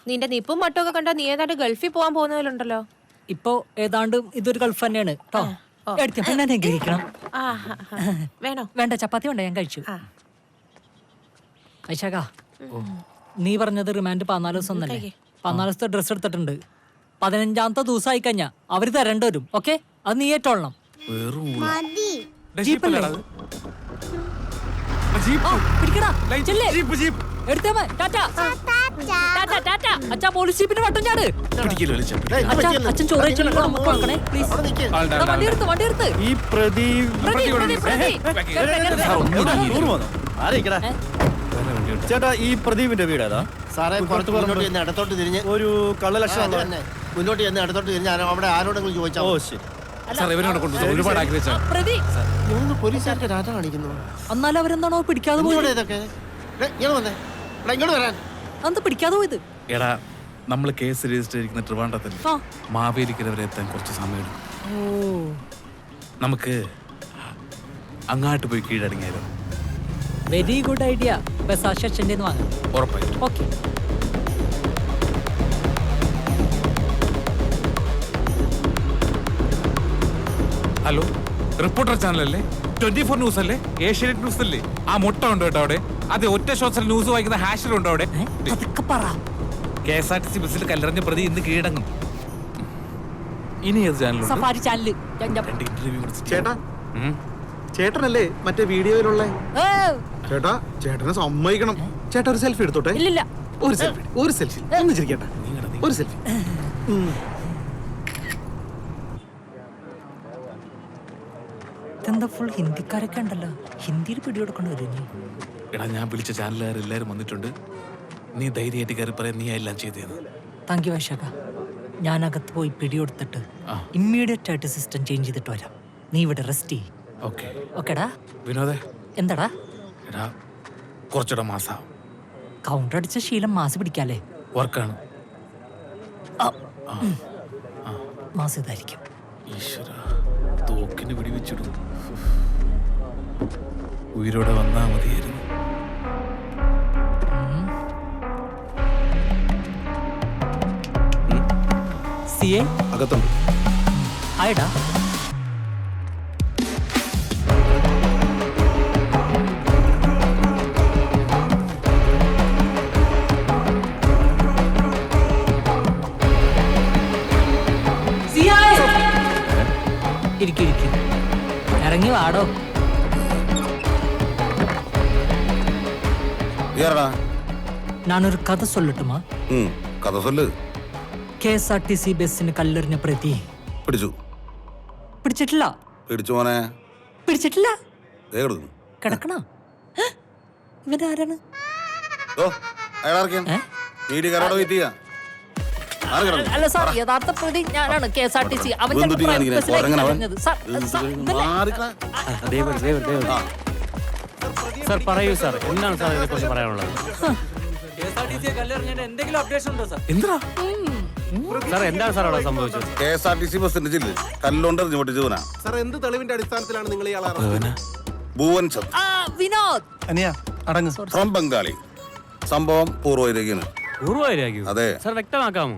നിന്റെ നിപ്പും മട്ടും ഒക്കെ കണ്ടാ നീ ഏതാണ്ട് ഗൾഫിൽ പോവാൻ പോകുന്നതിലുണ്ടല്ലോ. ഇപ്പൊ ഏതാണ്ട് ഇതൊരു ഗൾഫ് തന്നെയാണ് കേട്ടോ. വേണോ? വേണ്ട, ചപ്പാത്തി വേണ്ട, ഞാൻ കഴിച്ചു. ഐശാക, നീ പറഞ്ഞത് റിമാൻഡ് 14 ദിവസം ഒന്നല്ലേ? 14 ദിവസത്തെ ഡ്രസ് എടുത്തിട്ടുണ്ട്. 15ാമത്തെ ദിവസം ആയി കഴിഞ്ഞാ അവര് തരേണ്ടി വരും. ഓക്കെ, അത് നീ ഏറ്റോളണം. അച്ഛാ പോലീസ് ജീപ്പിന് വട്ടം ചാട്. അച്ഛൻ ചോറ് വണ്ടി എടുത്ത് ഈ ചേട്ടാ, ഈ പ്രദീപിന്റെ വീടേതാ? സാറേ, പുറത്ത് മുന്നോട്ട് ചെന്ന് ഇടത്തോട്ട് തിരിഞ്ഞ് ഒരു കള്ളലക്ഷണം തന്നെ മുന്നോട്ട് ചെന്ന് ഇടത്തോട്ട് തിരിഞ്ഞ് അവിടെ ആരോടെങ്കിലും ചോദിച്ചാൽ. ഓ ശരി. പോലീസുകാർക്ക് രാജ കാണിക്കുന്നു. എന്നാലും അവരെന്താണോ പിടിക്കാതെ പോയത്? ഇതൊക്കെ ഇങ്ങോട്ട് വരാൻ അന്ത് പിടിക്കാതെ പോയത്? എടാ, നമ്മൾ കേസ് രജിസ്റ്റർ ചെയ്തിരിക്കുന്ന ട്രിവാൻഡ്രത്തിൽ മാവേലിക്കര വരെ എത്താൻ കുറച്ച് സമയം എടുക്കും. നമുക്ക് അങ്ങാട്ട് പോയി കീഴടങ്ങിയാലോ? Very good idea. ബസ് ആശന്റെ വാങ്ങാം. ഉറപ്പായിട്ടും. ഓക്കെ. ഹലോ, റിപ്പോർട്ടർ ചാനലല്ലേ? 24 ന്യൂസ് അല്ലേ? ഏഷ്യാനെറ്റ് ന്യൂസ് അല്ലേ? ആ മുട്ട ഉണ്ടോ കേട്ടോ അവിടെ? അതെ, ഒറ്റ ഷോട്ട്സിൽ ന്യൂസ് വായിക്കുന്ന ഹാഷർ ഉണ്ടോ അവിടെ? KSRTC ബസ്സിൽ കല്ലെറിഞ്ഞ പ്രതി ഇന്ന് കീഴടങ്ങും. ഇനി ഏത് ചാനലുണ്ട്? Safari channel. ചേട്ടാ, ചേട്ടനല്ലേ മറ്റേ വീഡിയോയിലുള്ള? ചേട്ടാ, ചേട്ടനെ സമ്മതിക്കണം. ചേട്ടാ, ഒരു സെൽഫി എടുത്തോട്ടെ. ഇല്ല, ഒരു സെൽഫി ഒന്ന് ചിരിക്കട്ടെ. ഒരു സെൽഫി. ഇതെന്താ ഫുൾ ഹിന്ദിക്കാരൊക്കെ ഉണ്ടല്ലോ. ഹിന്ദിയിൽ പിടികൊടുക്കേണ്ടി വരും. എടാ, ഞാൻ വിളിച്ച ചാനലുകാരെല്ലാരും വന്നിട്ടുണ്ട്. നീ ധൈര്യമായിട്ട് കയറി പറയാൻ നീ എല്ലാം ചെയ്തേന്ന്. Thank you ഐഷക. ഞാൻ അകത്ത് പോയി പിടികൊടുത്തിട്ട് ഇമ്മീഡിയറ്റ് ആയിട്ട് സിസ്റ്റം ചേഞ്ച് ചെയ്തിട്ട് വരാം. നീ ഇവിടെ റെസ്റ്റ് ചെയ്യ്. ഓക്കെടാ. വിനോദേ, എന്താടാ? എടാ, കുറച്ചുകൂടെ മാസം കൗണ്ടർ അടിച്ച ശീലം മാസ് പിടിക്കാല്ലേ? വർക്കാണ്. മാസ് ഇതായിരിക്കും. ഈശ്വര, തോക്കിന് പിടിവെച്ചിടും. ഉയരോടെ വന്നാ മതിയായിരുന്നു. അകത്തുണ്ട്. ആയിടാ. ഇറങ്ങി വാടോ. ഞാനൊരു കഥ சொல்லட்டுமா? കഥ சொல்லு. KSRTC ബസ്സിന് കല്ലെറിഞ്ഞ പ്രതി പിടിച്ചിട്ടില്ല. പിടിച്ചിട്ടില്ല. കിടക്കണ. ഇവനാരാണ്? അല്ല സാർ, യഥാർത്ഥ പ്രതി ഞാനാണ്. KSRTC സാർ പറയൂ സാർ, എന്താണ് സാർ ഇതിനെക്കുറിച്ച് പറയാനുള്ളത്? എന്തെങ്കിലും അപ്ഡേഷൻ ഉണ്ടോ സാർ? എന്താ സാർ, എന്താണ് സാർ അവിടെ സംഭവിച്ചത്? KSRTC ബസ്സിന്റെ ജില്ല കല്ലുണ്ടെറിഞ്ഞു പൊട്ടിച്ചവനാ. സാർ, എന്ത് തെളിവിന്റെ അടിസ്ഥാനത്തിലാണ് നിങ്ങൾ ഇയാളെ ഭുവൻ ചന്ദ് വിനോദ് ഫ്രം ബംഗാളി. സംഭവം പൂർവ്വരേഖയാണ്. പൂർവ്വരേഖയോ? അതെ സാർ, വ്യക്തമാക്കാമോ?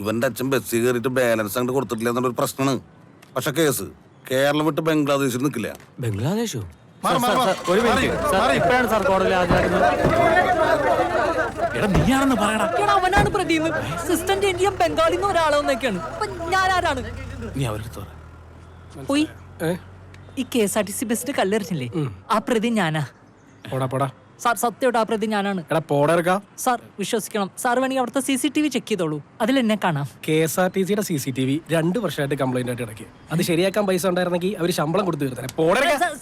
ഇവന്റെ അച്ഛൻ ബസ്സിൽ കയറിയിട്ട് ബാലൻസ് അങ്ങോട്ട് കൊടുത്തിട്ടില്ല എന്നൊരു പ്രശ്നമാണ്. പക്ഷെ കേസ് കേരളം വിട്ട് ബംഗ്ലാദേശിൽ നിൽക്കില്ല. ബംഗ്ലാദേശോ? ഒരു മിനിറ്റ് സാർ, ഇപ്പോഴാണ് സാർ കോടതിയിൽ ഹാജരാക്കുന്നത്. നീയാണെന്ന് പറയടാ. അവനാണ് പ്രതി. സിസ്റ്റം ചേഞ്ച് ചെയ്യാൻ ബംഗാളിന്ന് ഒരാളെന്നൊക്കെയാണ്. ഞാൻ ആരാണ്? നീ അവരെടുത്തോ പോയി. ഈ KSRTC ബസ്സിന്റെ കല്ലെറിഞ്ഞില്ലേ, ആ പ്രതി ഞാനാ. സാർ, സത്യമായിട്ട് ആ പ്രതി ഞാനാണ്. സാർ വിശ്വസിക്കണം. സാർ വേണമെങ്കിൽ അവിടുത്തെ CCTV ചെക്ക് ചെയ്തോളൂ, അതിൽ എന്നെ കാണാം. KSRTCയുടെ CCTV 2 വർഷമായിട്ട് കംപ്ലൈന്റ് ആയിട്ട് കിടക്കി. അത് ശരിയാക്കാൻ പൈസ ഉണ്ടായിരുന്നെങ്കിൽ അവർ ശമ്പളം കൊടുത്തു തീർത്തേ.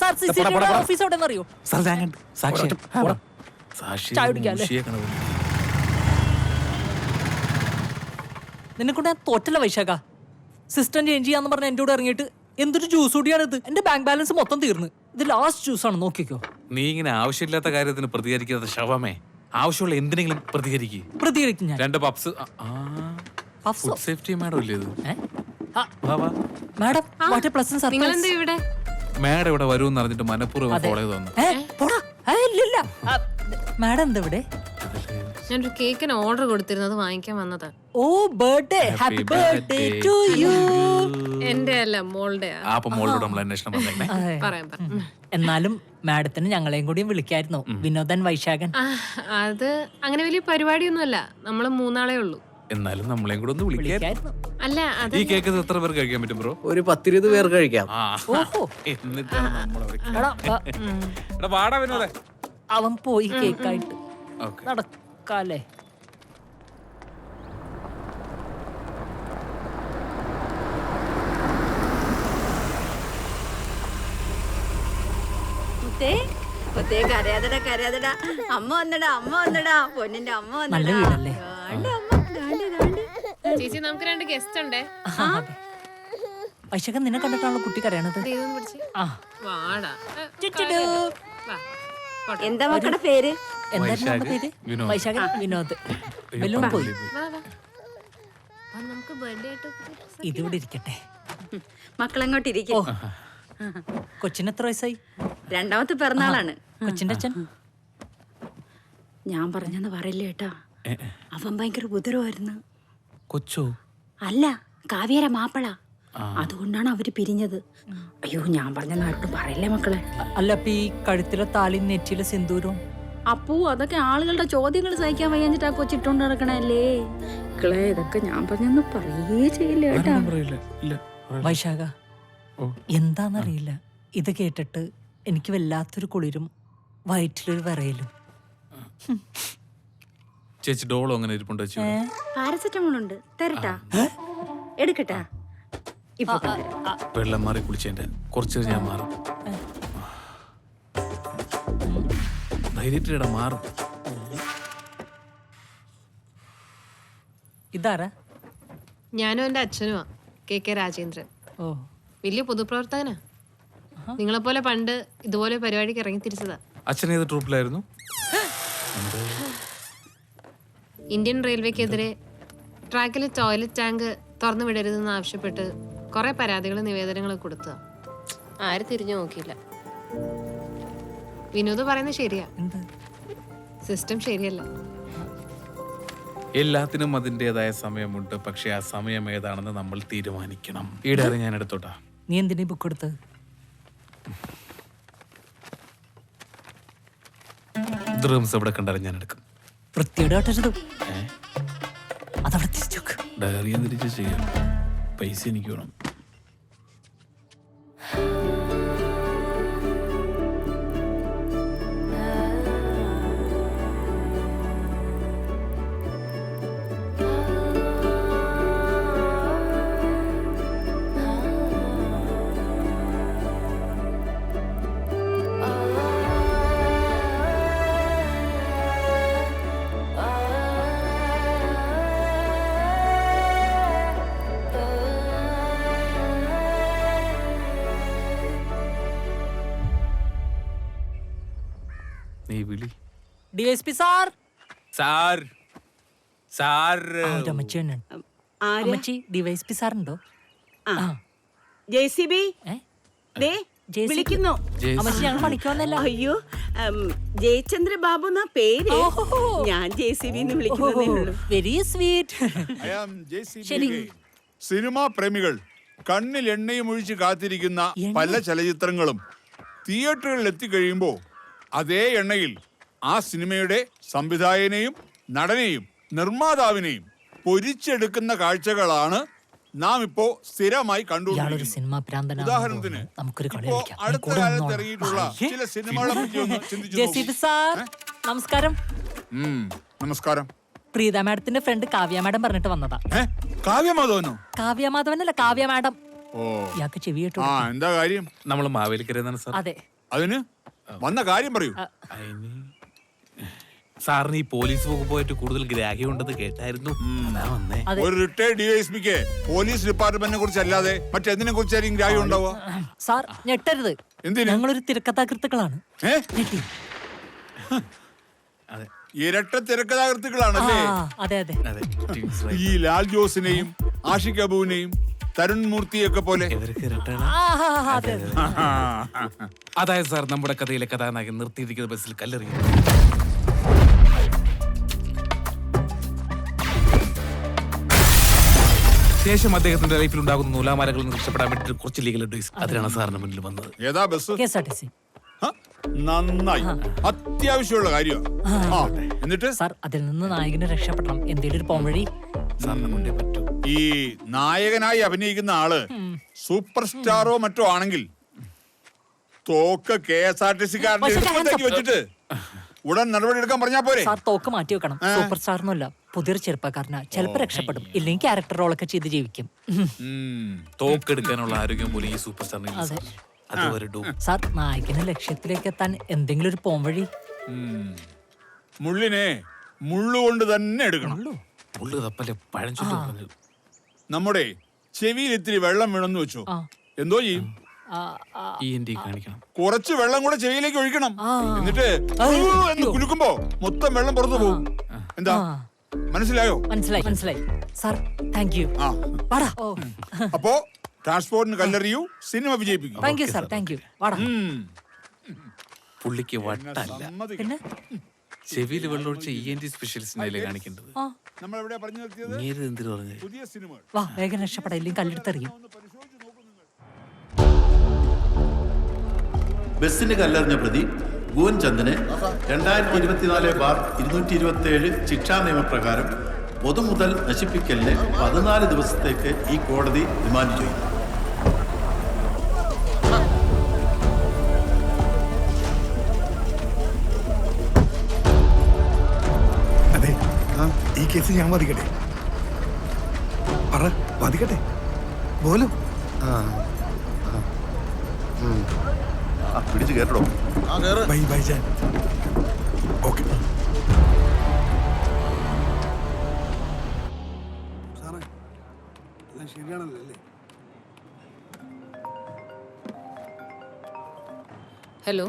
സാർ, CCTV ഓഫീസ് എവിടെ അറിയോ? നിന്നെ കൊണ്ട് ഞാൻ തോറ്റല്ല വൈശാഖ. സിസ്റ്റം ചേഞ്ച് ചെയ്യാന്ന് പറഞ്ഞ എന്റെ കൂടെ ഇറങ്ങിയിട്ട് എന്തൊരു ജ്യൂസ് കൂടിയാണിത്. എന്റെ ബാങ്ക് ബാലൻസ് മൊത്തം തീർന്ന്. ഇത് ലാസ്റ്റ് ജ്യൂസാണ്, നോക്കിക്കോ. നീ ഇങ്ങനെ ആവശ്യമില്ലാത്ത കാര്യത്തിന് പ്രതികരിക്കാത്ത ശവമേ. ആവശ്യമുള്ള എന്തിനെങ്കിലും പ്രതികരിക്കും ഞാൻ. 2 പപ്സ്. ഫുഡ് സേഫ്റ്റി മാഡം ഇല്ലേ ഇത്? Madam, what A pleasant surprise. Madam ഇവിടെ വരുമെന്ന് അറിഞ്ഞിട്ട് മനഃപൂർവ്വം ഫോളോ ചെയ്ത് വന്നു. മാഡം എന്താ ഇവിടെ? ഞാനൊരു കേക്കിന് ഓർഡർ കൊടുത്തിരുന്നത് വാങ്ങിക്കാൻ വന്നതാ. Oh birthday, happy birthday to you. എന്റെ അല്ല, മോളുടെ. അപ്പൊ മോളോട് നമ്മൾ അന്വേഷണം പറഞ്ഞേ. പറയാം. എന്നാലും മാഡത്തിന് ഞങ്ങളെയും കൂടി വിളിക്കായിരുന്നു, വിനോദൻ വൈശാഖൻ. അത് അങ്ങനെ വലിയ പരിപാടിയൊന്നുമല്ല, നമ്മള് 3 ആളേ ഉള്ളൂ. എന്നാലും നമ്മളെയും കൂടെ ഒന്ന് വിളിക്കാം. വിളിക്കായിരുന്നു. അല്ല, അത് ഈ കേക്ക് എത്ര പേർ കഴിക്കാൻ പറ്റും ബ്രോ? ഒരു 10-20 പേർ കഴിക്കാം. ഓഹോ. എന്നിട്ടാണ് നമ്മളവിടെ എടാ, എടാ വാടാ വിനോദേ. അവൻ പോയി കേക്കായിട്ട്. ഓക്കെ. നടക്കാല്ലേ? കരയാതടാ അമ്മ വന്നടാ പൊന്നിന്റെ അമ്മ നല്ല വീടല്ലേ? ചേച്ചി, നമുക്ക് 2 ഗസ്റ്റ് ഉണ്ടേ. വൈശാഖൻ നിന്നെ കണ്ടിട്ടാണല്ലോ കുട്ടി കരയണത്. ഇതൊന്ന് പിടിച്ച്. ആ വാടാ. വാ. എന്താ മക്കളുടെ പേര്? എന്തായിരുന്നു അവന്റെ പേര്? വിനോദ്. വൈശാഖൻ വിനോദ്. ബലൂൺ പോയി. വാ, വാ. വാ, നമുക്ക് ബർത്ത്ഡേ ആയിട്ട് ഇതിവിടെ ഇരിക്കട്ടെ. മക്കളങ്ങോട്ട് ഓ, ഇരിക്കും. കൊച്ചിന് എത്ര വയസ്സായി? 2ാമത്തെ പിറന്നാളാണ്. കൊച്ചിന്റെ അച്ഛൻ? ഞാൻ പറഞ്ഞെന്ന് പറയില്ല കേട്ടാ, അവൻ ഭയങ്കര ഉപദ്രവമായിരുന്നു. കൊച്ചോ? അല്ല, കാവ്യര മാപ്പിള. അതുകൊണ്ടാണ് അവര് പിരിഞ്ഞത്. അയ്യോ, ഞാൻ പറഞ്ഞെന്ന് ആർക്കും പറയില്ലേ മക്കളെ. അല്ല, അപ്പൊ ഈ കഴുത്തിലെ താലി നെറ്റിയിലെ സിന്ദൂരവും? അപ്പോ അതൊക്കെ ആളുകളുടെ ചോദ്യങ്ങൾ സഹിക്കാൻ വയ്യാഞ്ഞിട്ട് ആ കൊച്ചിട്ടോണ്ട് നടക്കണല്ലേ. മക്കളെ, ഇതൊക്കെ ഞാൻ പറഞ്ഞെന്ന് പറയേ ചെയ്യില്ല കേട്ടാ. വൈശാഖ, എന്താന്നറിയില്ല, ഇത് കേട്ടിട്ട് എനിക്ക് വല്ലാത്തൊരു കുളിരും വയറ്റിലൊരു വിറയലും. ചേച്ചി ഡോളോ അങ്ങനെ ഇരിപ്പുണ്ടോ? പാരസെറ്റമോൾ ഉണ്ട്, തരട്ടാ? എടുക്കട്ടാ? ഇപ്പൊ കൊണ്ടുവരാം. വെള്ളം മാറി കുളിച്ചതിന്റെ കുറച്ച് ഞാൻ മാറും. ധൈര്യത്തിലിട മാറും. ഇതാരാ? ഞാനും എന്റെ അച്ഛനുമാ, KK രാജേന്ദ്രൻ. ഓ, വലിയ പൊതുപ്രവർത്തകനാ. നിങ്ങളെപ്പോലെ പണ്ട് ഇതുപോലെ പരിപാടിക്ക് ഇറങ്ങി തിരിച്ചതാ. അച്ഛൻ ഏത് ട്രൂപ്പിലായിരുന്നു? ഇന്ത്യൻ റെയിൽവേക്കെതിരെ ട്രാക്കിൽ ടോയ്ലറ്റ് ടാങ്ക് തുറന്നു വിടരുതെന്ന് ആവശ്യപ്പെട്ട് കുറെ പരാതികളും നിവേദനങ്ങളും കൊടുത്തതാ. ആരും തിരിഞ്ഞു നോക്കിയില്ല. വിനോദ് പറയുന്നത് ശരിയാ, എന്ത്? സിസ്റ്റം ശരിയല്ല. എല്ലാത്തിനും അതിൻ്റെതായ സമയമുണ്ട്, പക്ഷെ ആ സമയം ഏതാണെന്ന് നമ്മൾ തീരുമാനിക്കണം. ഈടാറ് ഞാൻ എടുത്തോട്ടാ. നീ എന്തിനാ ബുക്ക് എടുത്ത്? ഡ്രീംസ് എവിടെ കണ്ടാലും ഞാൻ എടുക്കും. വൃത്തിയോടെ ഒട്ടരുത്, അതവിടെ തിരിച്ചു വെക്ക്. ഡയറി തിരിച്ച് ചെയ്യാം. പൈസ എനിക്ക് വേണം. നീ വിളി. DSP sir. സാർ സാർ അവന്റെ അമ്മച്ചി തന്നെയാണ്. അമ്മച്ചി, DSP സാറുണ്ടോ? JCB ഏ? JCB? വിളിക്കുന്നു. അമ്മച്ചി, ഞങ്ങൾ പണിക്കുവന്നല്ല. അയ്യോ, ജയചന്ദ്ര ബാബു എന്നാ പേര്. ഞാൻ JCB എന്ന് വിളിക്കുന്നതേ ഉള്ളൂ. Very sweet. ശരി. സിനിമാ പ്രേമികൾ കണ്ണിൽ എണ്ണയും ഒഴിച്ച് കാത്തിരിക്കുന്ന പല ചലച്ചിത്രങ്ങളും തിയേറ്ററുകളിൽ എത്തിക്കഴിയുമ്പോൾ അതേ എണ്ണയിൽ ആ സിനിമയുടെ സംവിധായകനെയും നടനെയും നിർമ്മാതാവിനെയും പൊരിച്ചെടുക്കുന്ന കാഴ്ചകളാണ് നാം ഇപ്പോ സ്ഥിരമായി കണ്ടുകൊണ്ടിരിക്കുന്നത്. ഉദാഹരണത്തിന് ഇപ്പോ അടുത്ത കാലത്ത് ഇറങ്ങിയിട്ടുള്ള ചില സിനിമകളെ പറ്റി ഒന്ന് ചിന്തിച്ചു നോക്കൂ. സാർ നമസ്കാരം. നമസ്കാരം. പ്രീത മാഡത്തിന്റെ ഫ്രണ്ട് കാവ്യ മാഡം പറഞ്ഞിട്ട് വന്നതാ. കാവ്യമാധവനോ? കാവ്യ മാധവനല്ല, കാവ്യ മാഡം. ഓ, ഇയാൾക്ക് ചെവി കേട്ടോ. എന്താ കാര്യം? നമ്മൾ മാവേലിക്കരയെന്നാണ് സാർ. അതെ. അതിന് വന്ന കാര്യം പറയൂ. സാറിന് ഈ പോലീസ് വകുപ്പ് പോയിട്ട് കൂടുതൽ ഗ്രാഹ്യം ഉണ്ടെന്ന് കേട്ടായിരുന്നു. ഒരു റിട്ടയർഡ് DSPക്ക് പോലീസ് ഡിപ്പാർട്ട്മെന്റിനെ കുറിച്ച് അല്ലാതെ മറ്റെന്തിനെ കുറിച്ചായിരിക്കും ഗ്രാഹ്യം ഉണ്ടാവുക? സാർ ഞെട്ടരുത്, എന്തിന്? ഞങ്ങളൊരു തിരക്കഥാകൃത്തുക്കളാണ്. ഇരട്ട തിരക്കഥാകൃത്തുക്കളാണല്ലേ? അതെ അതെ. ഈ ലാൽ ജോസിനെയും ആഷിഖ് അബുവിനെയും തരുൺ മൂർത്തിയൊക്കെ പോലെ. അതായത് സാർ, നമ്മുടെ കഥയിലെ കഥാനായകൻ നിർത്തിയിരിക്കുന്ന ബസ്സിൽ കല്ലെറിയും. ശേഷം അദ്ദേഹത്തിന്റെ ലൈഫിൽ ഉണ്ടാകുന്ന നൂലാമാലകളിൽ നിന്ന് രക്ഷപ്പെടാൻ വേണ്ടി കുറച്ച് ലീഗൽ അഡ്വൈസ് അതിനാണ് സാറിന് മുന്നിൽ വന്നത്. ഏതാ ബസ്? KSRTC. നന്നായി, അത്യാവശ്യമുള്ള കാര്യമാണ്. എന്നിട്ട് സാർ അതിൽ നിന്ന് നായകന് രക്ഷപ്പെടണം. എന്തെങ്കിലും ഒരു പോംവഴി സാറിനെ കൊണ്ടേ പറ്റൂ. ഈ നായകനായി അഭിനയിക്കുന്ന ആള് സൂപ്പർ സ്റ്റാറോ മറ്റോ ആണെങ്കിൽ തോക്ക് KSRTC വെച്ചിട്ട് ഉടൻ നടപടി എടുക്കാൻ പറഞ്ഞാ പോരെ? സാർ തോക്ക് മാറ്റി വെക്കണം. സൂപ്പർ സ്റ്റാറിനല്ല, പുതിയൊരു ചെറുപ്പക്കാരനാ. ചിലപ്പോ രക്ഷപ്പെടും, ഇല്ലെങ്കിൽ ക്യാരക്ടർ റോളൊക്കെ ചെയ്ത് ജീവിക്കും. തോക്കെടുക്കാനുള്ള ആരോഗ്യം പോലും ഈ സൂപ്പർ സ്റ്റാറിന് സാർ നായകന് ലക്ഷ്യത്തിലേക്ക് എത്താൻ എന്തെങ്കിലും ഒരു പോംവഴി. മുള്ളിനെ മുള്ളുകൊണ്ട് തന്നെ എടുക്കണം. നമ്മുടെ ചെവിയിൽ ഇത്തിരി വെള്ളം വീണെന്ന് വെച്ചോ, എന്തോ ചെയ്യും? കുറച്ച് വെള്ളം കൂടെ ചെവിയിലേക്ക് ഒഴിക്കണം. എന്നിട്ട് എന്ന് കുലുക്കുമ്പോ മൊത്തം വെള്ളം പുറത്തു പോകും. എന്താ, മനസ്സിലായോ? മനസ്സിലായി മനസ്സിലായി സാർ, താങ്ക് യു. അപ്പോ ട്രാൻസ്പോർട്ടിന് കല്ലെറിയൂ, സിനിമ വിജയിപ്പിക്കും. Thank you sir, thank you. വാടാ. പുള്ളിക്ക് വട്ടല്ല, പിന്നെ ചെവിയിൽ വെള്ളമൊഴിച്ച് ENT സ്പെഷ്യലിസ്റ്റിനെ കാണിക്കേണ്ടത്. നമ്മൾ എവിടെയാ പറഞ്ഞു നിർത്തിയത്? എന്തിനു പറഞ്ഞു? പുതിയ സിനിമ. വാ, വേഗം രക്ഷപ്പെടാം, ഇല്ലെങ്കിൽ കല്ലെടുത്തെറിയും. ബസ്സിന് കല്ലെറിഞ്ഞ പ്രതി ഗോൻ ചന്ദനെ 2024/227 ശിക്ഷാ നിയമപ്രകാരം പൊതുമുതൽ നശിപ്പിക്കലിന് 14 ദിവസത്തേക്ക് ഈ കോടതി റിമാൻഡ് ചെയ്തു. അതെ, ഈ കേസ് ഞാൻ വാദിക്കട്ടെ? പറ, വാദിക്കട്ടെ പോലും. പിടിച്ചു കേട്ടോ. ബൈ ജാൻ. ഓക്കെ സാറേ, ശരിയാണല്ലോ അല്ലേ? ഹലോ,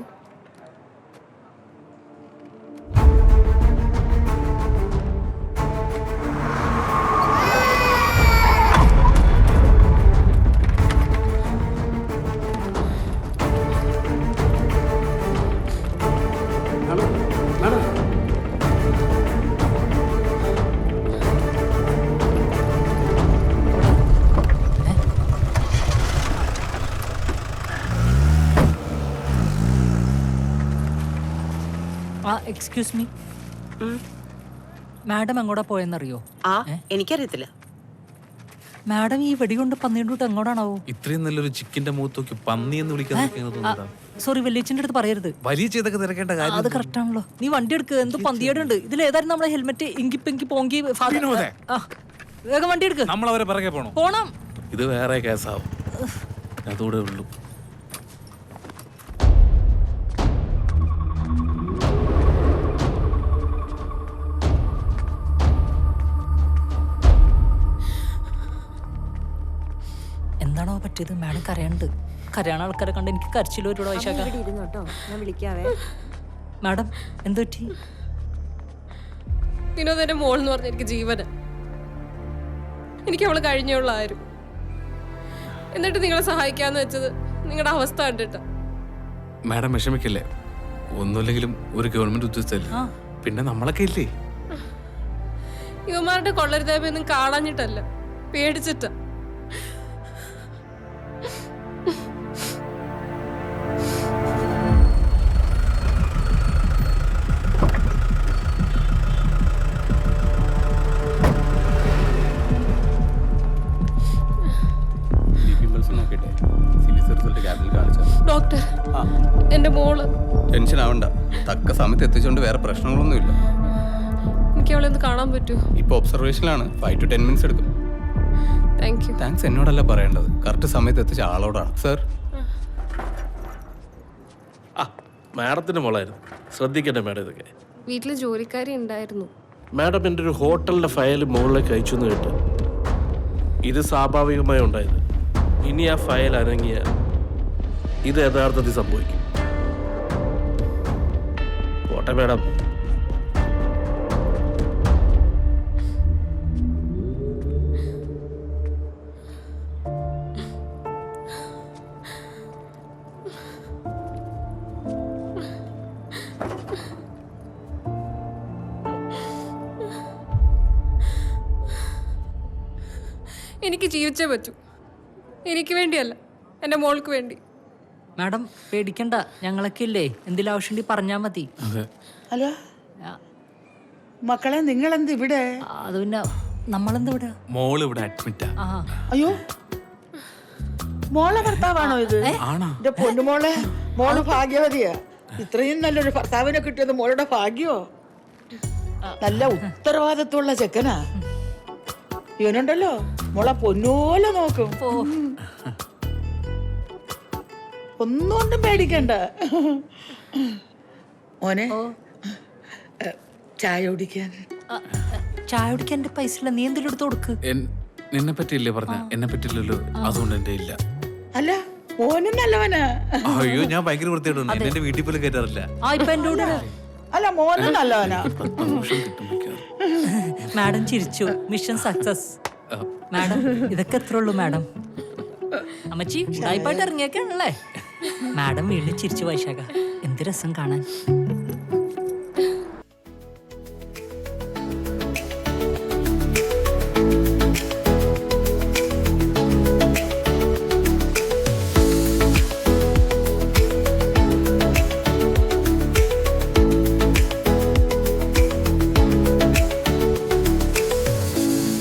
എക്സ്ക്യൂസ് മീ, മാഡം എങ്ങോട്ടാ പോയെന്നറിയോ? എനിക്കറിയത്തില്ല. മാഡം ഈ വെടികൊണ്ട് പന്നിയോട്ട് എങ്ങോട്ടാണാവോ? ഇത്രയും നല്ലൊരു ചിക്കന്റെ മുഖത്ത് നോക്കി പന്നി എന്ന് വിളിക്കാൻ സോറി, വലിയച്ഛൻ്റെ അടുത്ത് പറയരുത്. വലിയ ചെയ്തൊക്കെ തിരക്കേണ്ട കാര്യം. അത് കറക്റ്റ് ആണല്ലോ. നീ വണ്ടി എടുക്കുക, എന്തോ പന്തിയേട് ഉണ്ട്. ഇതിൽ ഏതായാലും നമ്മളെ ഹെൽമെറ്റ് ഇങ്കിപ്പെങ്കി പോങ്കി. വേഗം വണ്ടി എടുക്കുക, നമ്മളവരെ പിറകെ പോണം. ഇത് വേറെ കേസാവും, അതോടെ ഉള്ളൂ. എന്താണോ പറ്റിയത്? മാഡം കരയാണ്ട്. കരയാണ ആൾക്കാരെ കണ്ട് എനിക്ക് കരച്ചിൽ വരുമോ വൈശാഖ? മാഡം എന്ത് പറ്റി? വിനോദന്റെ മോൾ എന്ന് പറഞ്ഞ എനിക്ക് ജീവന. എനിക്ക് അവള് കഴിഞ്ഞുള്ളായിരുന്നു. എന്നിട്ട് നിങ്ങളെ സഹായിക്കാന്ന് വെച്ചത് നിങ്ങളുടെ അവസ്ഥ കണ്ടിട്ട്. മാഡം വിഷമിക്കല്ലേ, ഒന്നുമില്ലെങ്കിലും ഒരു ഗവൺമെന്റ് ഉദ്യോഗസ്ഥല്ലേ, പിന്നെ നമ്മളൊക്കെ ഇല്ലേ. ഇവന്മാരുടെ കൊള്ളരുതായ്മയൊന്നും കാണാഞ്ഞിട്ടല്ല, പേടിച്ചിട്ടാ. ഡോക്ടർ, എന്റെ മോള്. ടെൻഷൻ ആവണ്ട, തക്ക സമയത്ത് എത്തിച്ചുകൊണ്ട് വേറെ പ്രശ്നങ്ങളൊന്നുമില്ല. എനിക്ക് അവളെ ഒന്ന് കാണാൻ പറ്റുമോ? ഇപ്പൊ ഒബ്സർവേഷനിലാണ്, 5 to 10 minutes എടുക്കും. Thank you. താങ്ക്സ് എന്നോടല്ല പറയേണ്ടത്, കറക്റ്റ് സമയത്ത് എത്തിച്ച ആളോടാണ്. സർ, മാഡത്തിന്റെ മോളായിരുന്നു, ശ്രദ്ധിക്കട്ടെ മാഡം. ഇതൊക്കെ വീട്ടില് ജോലിക്കാരി ഉണ്ടായിരുന്നു. മാഡം എൻ്റെ ഒരു ഹോട്ടലിന്റെ ഫയൽ മുകളിലേക്ക് അയച്ചു എന്ന് കേട്ട്. ഇത് സ്വാഭാവികമായി ഉണ്ടായത്. ഇനി ആ ഫയൽ അനങ്ങിയ ഇത് യഥാർത്ഥത്തിൽ സംഭവിക്കും. പോട്ടെ മാഡം. എനിക്ക് ജീവിച്ചേ പറ്റൂ. എനിക്ക് വേണ്ടിയല്ല, എൻ്റെ മോൾക്ക് വേണ്ടി. മാഡം പേടിക്കണ്ട, ഞങ്ങളൊക്കെ ഇല്ലേ, എന്തെങ്കിലും ആവശ്യമുണ്ടെങ്കിൽ പറഞ്ഞാൽ മതി. അല്ല മക്കളെ നിങ്ങളെന്ത് ഇവിടെ? അത് പിന്നെ നമ്മളെന്താ ഇവിടെ? മോള് ഇവിടെ അഡ്മിറ്റാ. അയ്യോ മോളെ ഭർത്താവാണോ ഇത്? എന്റെ പൊന്നുമോളെ, മോള് ഭാഗ്യവതിയാ. ഇത്രയും നല്ലൊരു ഭർത്താവിനെ കിട്ടിയത് മോളുടെ ഭാഗ്യോ. നല്ല ഉത്തരവാദിത്വമുള്ള ചെക്കനാ. ഇവനുണ്ടല്ലോ മോളെ പൊന്നുപോലെ നോക്കും. ഒന്നും കൊണ്ടും പേടിക്കണ്ട. മോനെ ചായ കുടിക്കാൻ. ചായ കുടിക്കാൻ എന്റെ പൈസ ഇല്ല, നീ എന്തെങ്കിലും എടുത്ത് കൊടുക്ക്. നിന്നെ പറ്റിയില്ലേ പറഞ്ഞ, എന്നെ പറ്റില്ലല്ലോ, അതുകൊണ്ട് എന്റെ ഇല്ല. അല്ല മോനും നല്ലവനാ. അയ്യോ ഞാൻ ഭയങ്കര വൃത്തിയായിട്ടുണ്ട്, എന്റെ വീട്ടിൽ പോലും കയറ്റാറില്ല. ഇപ്പൊ എന്റെ കൂടെ അല്ല മോനും നല്ലവനാ. മാഡം ചിരിച്ചു. Mission success. മാഡം ഇതൊക്കെ എത്ര ഉള്ളൂ മാഡം? അമ്മച്ചി ഉടായിപ്പായിട്ട് ഇറങ്ങിയേക്കാണല്ലേ? മാഡം വീണ്ടും ചിരിച്ചു. വൈശാഖ എന്ത് രസം കാണാൻ.